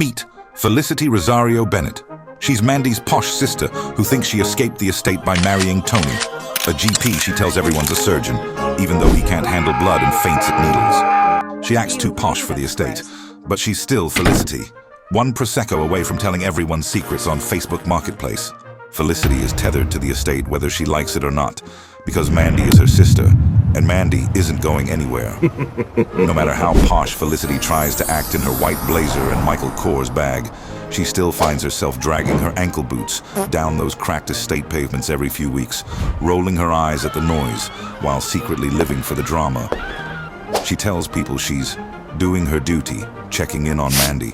Meet Felicity Rosario Bennett. She's Mandy's posh sister who thinks she escaped the estate by marrying Tony. A GP, she tells everyone's a surgeon, even though he can't handle blood and faints at needles. She acts too posh for the estate, but she's still Felicity. One Prosecco away from telling everyone's secrets on Facebook Marketplace. Felicity is tethered to the estate whether she likes it or not, because Mandy is her sister, and Mandy isn't going anywhere. No matter how posh Felicity tries to act in her white blazer and Michael Kors bag, she still finds herself dragging her ankle boots down those cracked estate pavements every few weeks, rolling her eyes at the noise while secretly living for the drama. She tells people she's doing her duty, checking in on Mandy.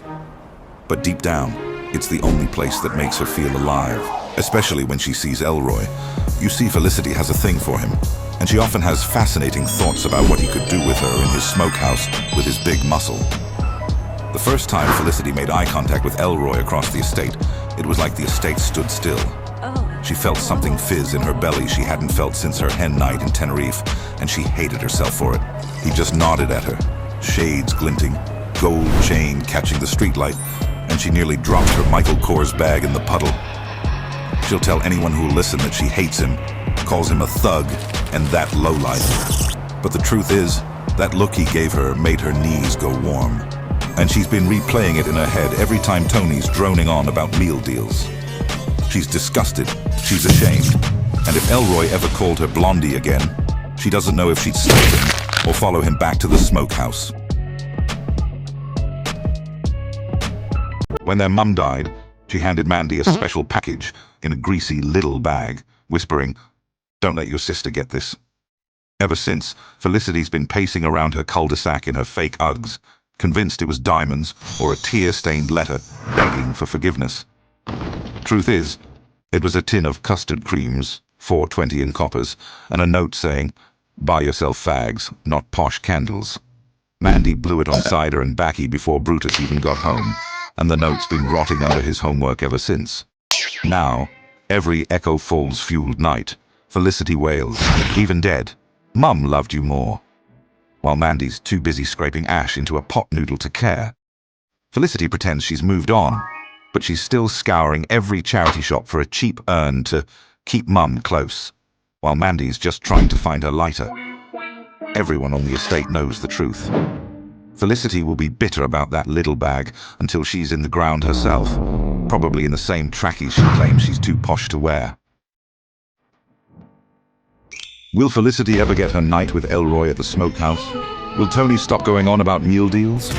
But deep down, it's the only place that makes her feel alive, especially when she sees Elroy. You see, Felicity has a thing for him, and she often has fascinating thoughts about what he could do with her in his smokehouse with his big muscle. The first time Felicity made eye contact with Elroy across the estate, it was like the estate stood still. She felt something fizz in her belly she hadn't felt since her hen night in Tenerife, and she hated herself for it. He just nodded at her, shades glinting, gold chain catching the streetlight, and she nearly dropped her Michael Kors bag in the puddle. She'll tell anyone who'll listen that she hates him, calls him a thug, and that lowlife. But the truth is, that look he gave her made her knees go warm. And she's been replaying it in her head every time Tony's droning on about meal deals. She's disgusted, she's ashamed, and if Elroy ever called her Blondie again, she doesn't know if she'd stop him or follow him back to the smokehouse. When their mum died, she handed Mandy a special package in a greasy little bag, whispering, "Don't let your sister get this." Ever since, Felicity's been pacing around her cul-de-sac in her fake Uggs, convinced it was diamonds or a tear-stained letter begging for forgiveness. Truth is, it was a tin of custard creams, 4.20 in coppers, and a note saying, "Buy yourself fags, not posh candles." Mandy blew it on cider and baccy before Brutus even got home, and the note's been rotting under his homework ever since. Now, every Echo Falls-fueled night, Felicity wails, "Even dead, Mum loved you more," while Mandy's too busy scraping ash into a pot noodle to care. Felicity pretends she's moved on, but she's still scouring every charity shop for a cheap urn to keep Mum close, while Mandy's just trying to find her lighter. Everyone on the estate knows the truth. Felicity will be bitter about that little bag until she's in the ground herself, probably in the same trackies she claims she's too posh to wear. Will Felicity ever get her night with Elroy at the smokehouse? Will Tony stop going on about meal deals?